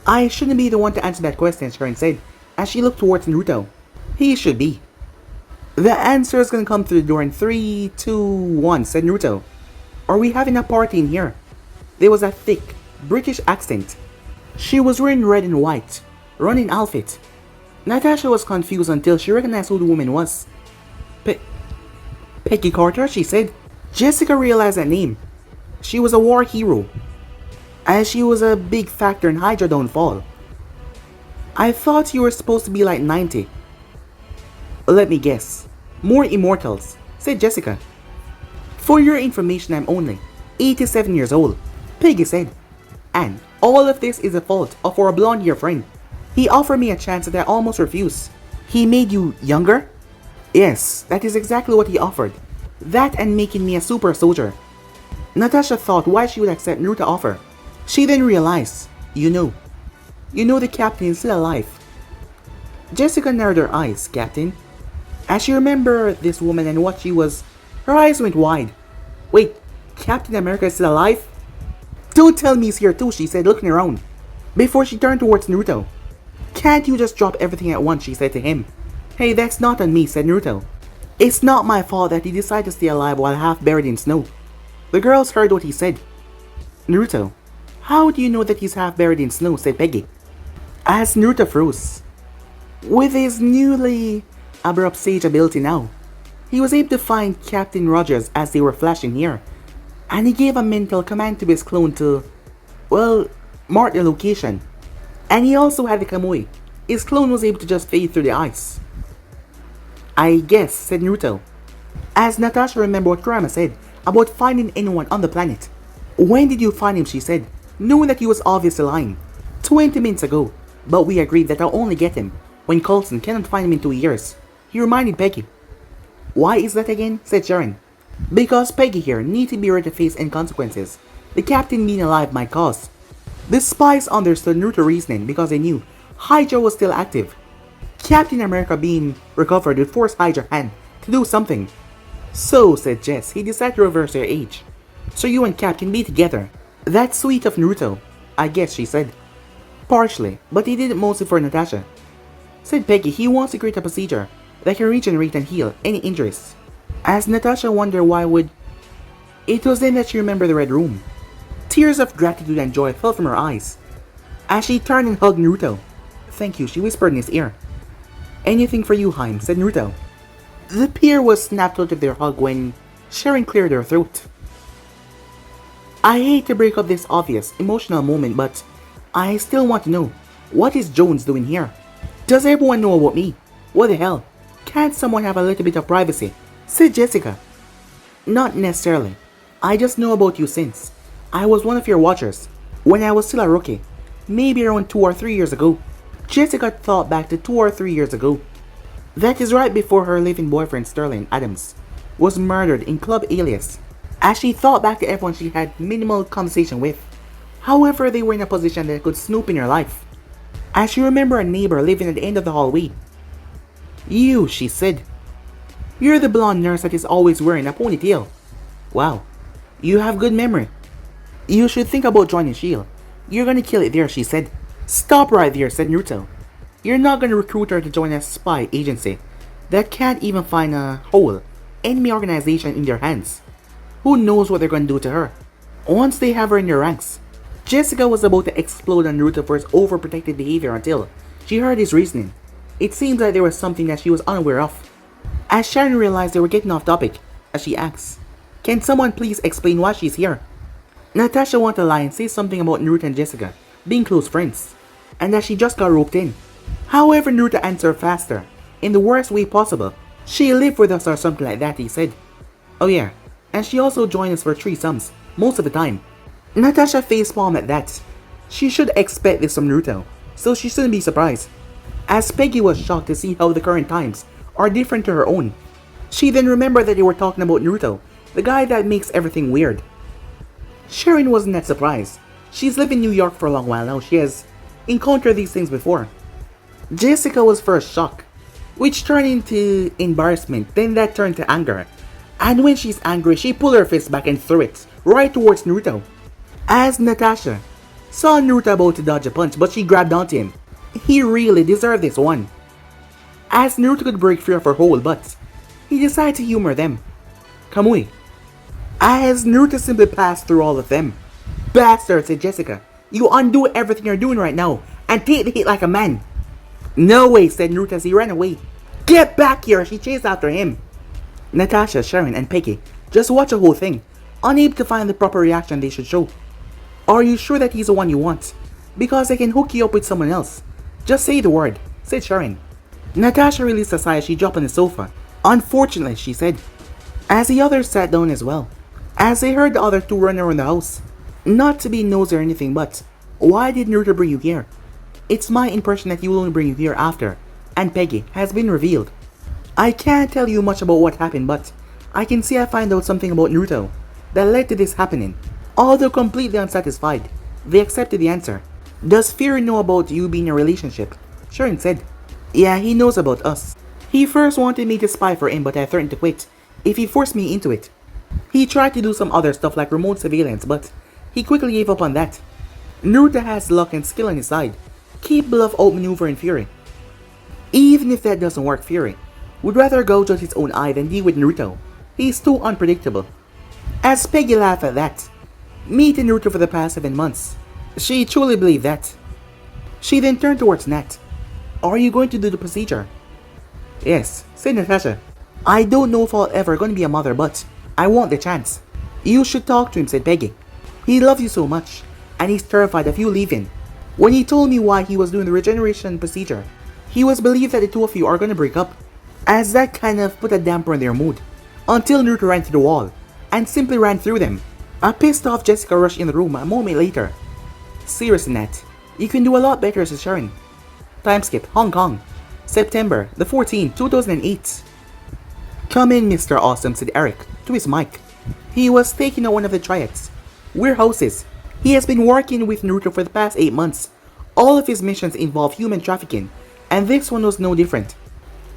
Speaker 1: I shouldn't be the one to answer that question, Sharon said, as she looked towards Naruto. He should be. The answer is gonna come through the door in 3, 2, 1, said Naruto. Are we having a party in here? There was a thick, British accent. She was wearing red and white, running outfit. Natasha was confused until she recognized who the woman was. Peggy Carter, she said. Jessica realized that name. She was a war hero, as she was a big factor in Hydra downfall. I thought you were supposed to be like 90. Let me guess. More immortals, said Jessica. For your information, I'm only 87 years old, Peggy said. And all of this is the fault of our blonde-haired friend. He offered me a chance that I almost refused. He made you younger? Yes, that is exactly what he offered. That and making me a super soldier. Natasha thought why she would accept Naruto's offer. She then realized, you know the captain is still alive. Jessica narrowed her eyes, Captain. As she remembered this woman and what she was, her eyes went wide. Wait, Captain America is still alive? Don't tell me he's here too, she said, looking around, before she turned towards Naruto. Can't you just drop everything at once, she said to him. Hey, that's not on me, said Naruto. It's not my fault that he decided to stay alive while half buried in snow. The girls heard what he said. Naruto, how do you know that he's half buried in snow, said Peggy. As Naruto froze. With his newly abrupt sage ability now, he was able to find Captain Rogers as they were flashing here, and he gave a mental command to his clone to, well, mark the location. And he also had the Kamui. His clone was able to just fade through the ice. I guess, said Naruto. As Natasha remembered what Kurama said about finding anyone on the planet. When did you find him, she said, knowing that he was obviously lying. 20 minutes ago, but we agreed that I'll only get him when Coulson cannot find him in 2 years. He reminded Peggy. Why is that again? Said Sharon. Because Peggy here need to be ready to face any consequences the captain being alive might cause. The spies understood Naruto's reasoning because they knew Hydra was still active. Captain America being recovered would force Hydra's hand to do something. So, said Jess, he decided to reverse their age. So you and Cap can be together. That's sweet of Naruto, I guess, she said. Partially, but he did it mostly for Natasha. Said Peggy he wants to create a procedure that can regenerate and heal any injuries. As Natasha wondered why would... It was then that she remembered the Red Room. Tears of gratitude and joy fell from her eyes. As she turned and hugged Naruto. Thank you, she whispered in his ear. Anything for you, Haim, said Naruto. The pair was snapped out of their hug when Sharon cleared her throat. I hate to break up this obvious, emotional moment, but I still want to know, what is Jones doing here? Does everyone know about me? What the hell? Can't someone have a little bit of privacy? Said Jessica. Not necessarily. I just know about you since I was one of your watchers, when I was still a rookie, maybe around 2 or 3 years ago. Jessica thought back to 2 or 3 years ago. That is right before her living boyfriend Sterling Adams was murdered in Club Alias. As she thought back to everyone she had minimal conversation with, however they were in a position that could snoop in her life. As she remembered a neighbor living at the end of the hallway. You, she said. You're the blonde nurse that is always wearing a ponytail. Wow, you have good memory. You should think about joining S.H.I.E.L.D. You're gonna kill it there, she said. Stop right there, said Naruto. You're not gonna recruit her to join a spy agency that can't even find a whole enemy organization in their hands. Who knows what they're gonna do to her once they have her in their ranks. Jessica was about to explode on Naruto for his overprotective behavior until she heard his reasoning. It seemed like there was something that she was unaware of. As Sharon realized they were getting off topic, as she asked, can someone please explain why she's here? Natasha wanted to lie and say something about Naruto and Jessica being close friends, and that she just got roped in. However, Naruto answered faster, in the worst way possible. She lived with us or something like that, he said. Oh yeah, and she also joined us for threesomes, most of the time. Natasha facepalmed at that. She should expect this from Naruto, so she shouldn't be surprised. As Peggy was shocked to see how the current times are different to her own. She then remembered that they were talking about Naruto, the guy that makes everything weird. Sharon wasn't that surprised. She's lived in New York for a long while now. She has encountered these things before. Jessica was first shocked, which turned into embarrassment, then that turned to anger. And when she's angry, she pulled her fist back and threw it right towards Naruto. As Natasha saw Naruto about to dodge a punch, but she grabbed onto him. He really deserved this one. As Naruto could break free of her hold, but he decided to humor them. Kamui. As Naruto simply passed through all of them. Bastard, said Jessica. You undo everything you're doing right now and take the hit like a man. No way, said Naruto as he ran away. Get back here, she chased after him. Natasha, Sharon, and Peggy just watched the whole thing, unable to find the proper reaction they should show. Are you sure that he's the one you want? Because I can hook you up with someone else. Just say the word, said Sharon. Natasha released a sigh as she dropped on the sofa. Unfortunately, she said, as the others sat down as well, as they heard the other two run around the house. Not to be nosy or anything, but why did Naruto bring you here? It's my impression that he will only bring you here after, and Peggy has been revealed. I can't tell you much about what happened, but I can say I find out something about Naruto that led to this happening. Although completely unsatisfied, they accepted the answer. Does Fury know about you being in a relationship? Sharon said. Yeah, he knows about us. He first wanted me to spy for him, but I threatened to quit if he forced me into it. He tried to do some other stuff like remote surveillance, but he quickly gave up on that. Naruto has luck and skill on his side, capable of outmaneuvering Fury. Even if that doesn't work, Fury would rather gouge out his own eye than deal with Naruto. He's too unpredictable. As Peggy laughed at that, meeting Naruto for the past 7 months, she truly believed that. She then turned towards Nat. Are you going to do the procedure? Yes, said Natasha. I don't know if I'll ever going to be a mother, but I want the chance. You should talk to him, said Peggy. He loves you so much, and he's terrified of you leaving. When he told me why he was doing the regeneration procedure, he was believed that the two of you are gonna break up, as that kind of put a damper on their mood, until Naruto ran to the wall, and simply ran through them. A pissed off Jessica rushed in the room a moment later. Seriously Nat, you can do a lot better as a Sharon. Time skip, Hong Kong, September the 14th, 2008. Come in Mr. Awesome, said Eric to his mic. He was taking on one of the triads. Warehouses. He has been working with Naruto for the past 8 months. All of his missions involve human trafficking, and this one was no different.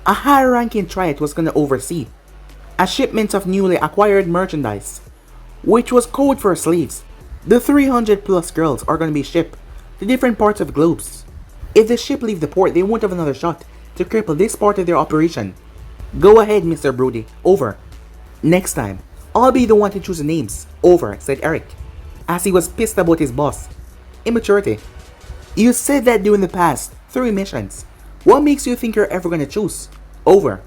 Speaker 1: A high-ranking triad was gonna oversee a shipment of newly acquired merchandise, which was code for slaves. The 300 plus girls are gonna be shipped to different parts of the globes. If the ship leave the port, they won't have another shot to cripple this part of their operation. Go ahead, Mr. Brody. Over. Next time, I'll be the one to choose the names. Over, said Eric, as he was pissed about his boss. Immaturity. You said that during the past 3 missions. What makes you think you're ever gonna choose? Over.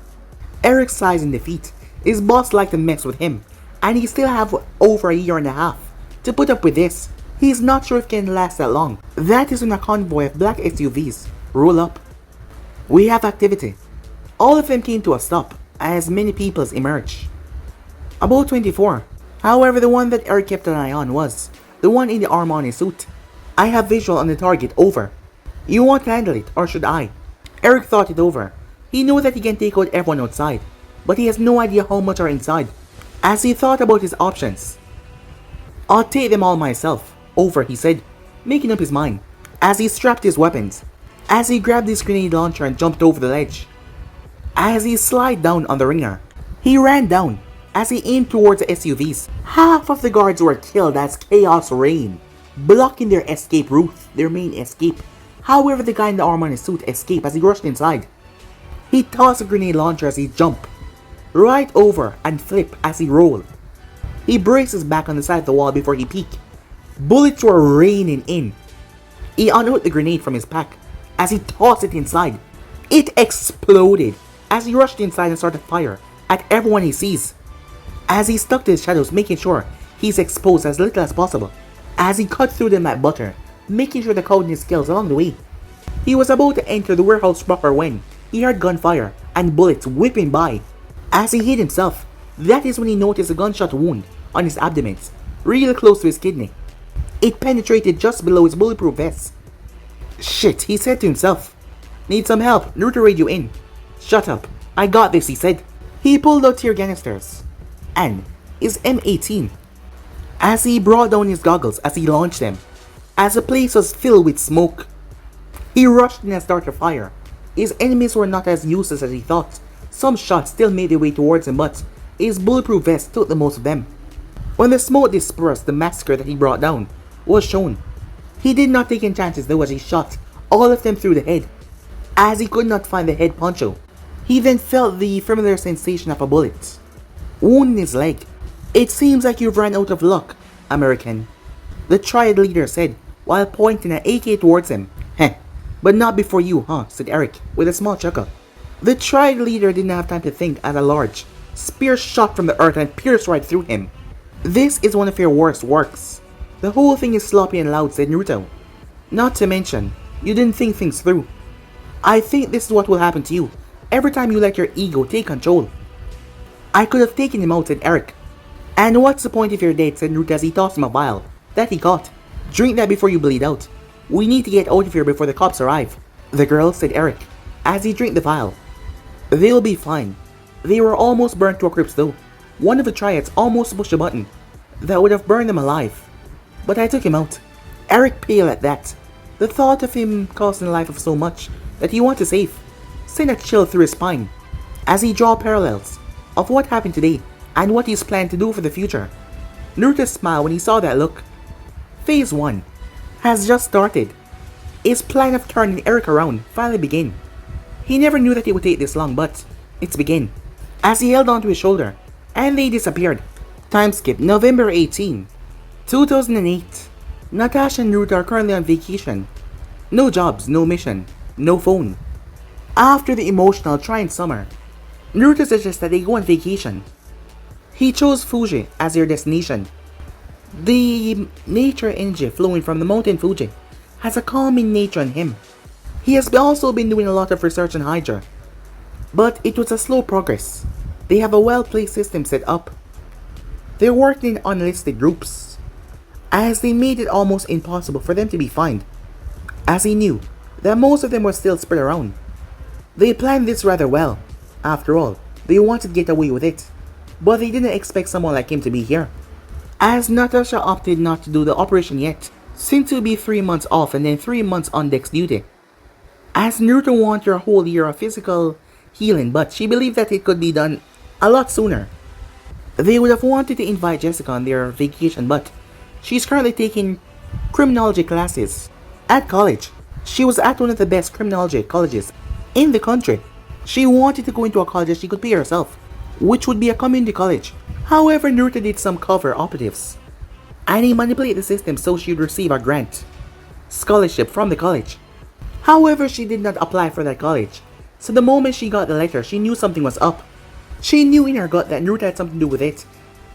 Speaker 1: Eric sighs in defeat. His boss liked to mess with him, and he still have over a year and a half to put up with this. He's not sure if it can last that long. That is when a convoy of black SUVs roll up. We have activity. All of them came to a stop as many peoples emerge. About 24. However, the one that Eric kept an eye on was the one in the armor on his suit. I have visual on the target. Over. You want to handle it, or should I? Eric thought it over. He knew that he can take out everyone outside, but he has no idea how much are inside. As he thought about his options, I'll take them all myself. Over, he said, making up his mind, as he strapped his weapons, as he grabbed his grenade launcher and jumped over the ledge. As he slid down on the ringer, he ran down. As he aimed towards the SUVs, half of the guards were killed as chaos reigned, blocking their escape route, their main escape. However, the guy in the armor on his suit escaped as he rushed inside. He tossed a grenade launcher as he jumped right over and flipped as he rolled. He braced his back on the side of the wall before he peeked. Bullets were raining in. He unhooked the grenade from his pack as he tossed it inside. It exploded as he rushed inside and started fire at everyone he sees. As he stuck to his shadows, making sure he's exposed as little as possible. As he cut through them like butter, making sure to count his skills along the way. He was about to enter the warehouse proper when he heard gunfire and bullets whipping by. As he hit himself, that is when he noticed a gunshot wound on his abdomen, real close to his kidney. It penetrated just below his bulletproof vest. Shit, he said to himself. Need some help, Naruto radio in. Shut up, I got this, he said. He pulled out tear canisters and his M18 as he brought down his goggles as he launched them. As the place was filled with smoke, he rushed in and started fire. His enemies were not as useless as he thought. Some shots still made their way towards him, but his bulletproof vest took the most of them. When the smoke dispersed, the massacre that he brought down was shown. He did not take any chances though as he shot all of them through the head. As he could not find the head poncho, he then felt the familiar sensation of a bullet wound in his leg. It seems like you've run out of luck, American, the triad leader said while pointing an AK towards him. Heh, but not before you, huh, said Eric with a small chuckle. The triad leader didn't have time to think as a large spear shot from the earth and pierced right through him. This is one of your worst works. The whole thing is sloppy and loud, said Naruto. Not to mention, you didn't think things through. I think this is what will happen to you every time you let your ego take control. I could have taken him out, said Eric. And what's the point if you're dead, said Naruto as he tossed him a vial that he caught. Drink that before you bleed out. We need to get out of here before the cops arrive. The girl, said Eric, as he drank the vial. They'll be fine. They were almost burnt to a crisp though. One of the triads almost pushed a button that would have burned them alive. But I took him out. Eric paled at that. The thought of him costing the life of so much that he wanted to save sent a chill through his spine as he drew parallels of what happened today and what he's planned to do for the future. Naruto smiled when he saw that look. Phase 1 has just started. His plan of turning Eric around finally began. He never knew that it would take this long, but it's begun. As he held onto his shoulder and they disappeared. Time skip, November 18, 2008. Natasha and Naruto are currently on vacation. No jobs, no mission, no phone. After the emotional trying summer, Naruto suggests that they go on vacation. He chose Fuji as their destination. The nature energy flowing from the mountain Fuji has a calming nature on him. He has also been doing a lot of research on Hydra, but it was a slow progress. They have a well-placed system set up. They're working in unlisted groups, as they made it almost impossible for them to be found, as he knew that most of them were still spread around. They planned this rather well. After all, they wanted to get away with it, but they didn't expect someone like him to be here. As Natasha opted not to do the operation yet, since it would be 3 months off and then 3 months on Dex duty. As Naruto wanted a whole year of physical healing, but she believed that it could be done a lot sooner. They would have wanted to invite Jessica on their vacation, but she's currently taking criminology classes at college. She was at one of the best criminology colleges in the country. She wanted to go into a college that she could pay herself, which would be a community college. However, Naruto did some cover operatives, and he manipulated the system so she would receive a grant scholarship from the college. However, she did not apply for that college, so the moment she got the letter, she knew something was up. She knew in her gut that Naruto had something to do with it,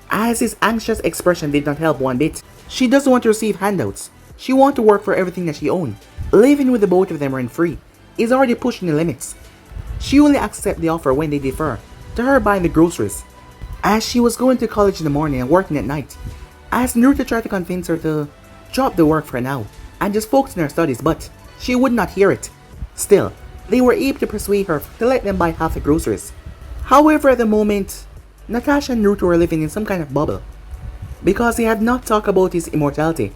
Speaker 1: as his anxious expression did not help one bit. She doesn't want to receive handouts. She wants to work for everything that she owned. Living with the both of them rent-free is already pushing the limits. She only accepts the offer when they defer to her buying the groceries, as she was going to college in the morning and working at night, as Naruto tried to convince her to drop the work for now and just focus on her studies, but she would not hear it. Still, they were able to persuade her to let them buy half the groceries. However, at the moment, Natasha and Naruto were living in some kind of bubble, because he had not talked about his immortality.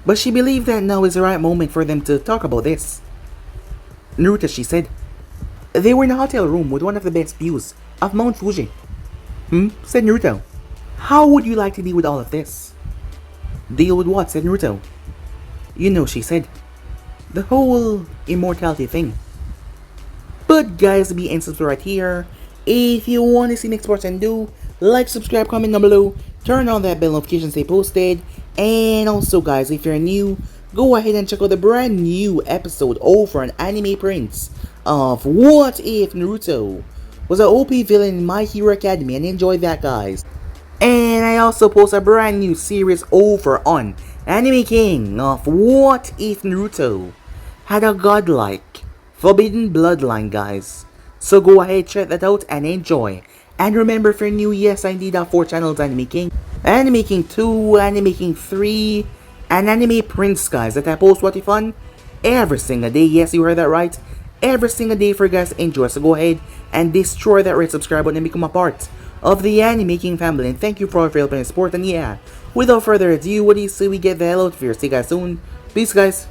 Speaker 1: But she believed that now is the right moment for them to talk about this. Naruto, she said. They were in a hotel room with one of the best views of Mount Fuji. Said Naruto. How would you like to deal with all of this? Deal with what? Said Naruto. You know, she said. The whole immortality thing. But guys, be and subscribe right here. If you want to see next part and do, like, subscribe, comment down below, turn on that bell notification stay posted, and also guys, if you're new, go ahead and check out the brand new episode over on Anime Prince of What If Naruto was an OP villain in My Hero Academia, and enjoy that guys. And I also post a brand new series over on Anime King of What If Naruto had a godlike forbidden bloodline guys. So go ahead, check that out and enjoy. And remember, if you're new, yes, I indeed have 4 channels: Anime King 2, Anime King 3, and Anime Prince guys, that I post what if fun every single day. Yes, you heard that right, every single day for you guys to enjoy. So go ahead and destroy that red subscribe button and become a part of the Anime King family. And thank you for all your help and support. And yeah, without further ado, what do you say we get the hell out of here? See you guys soon. Peace guys.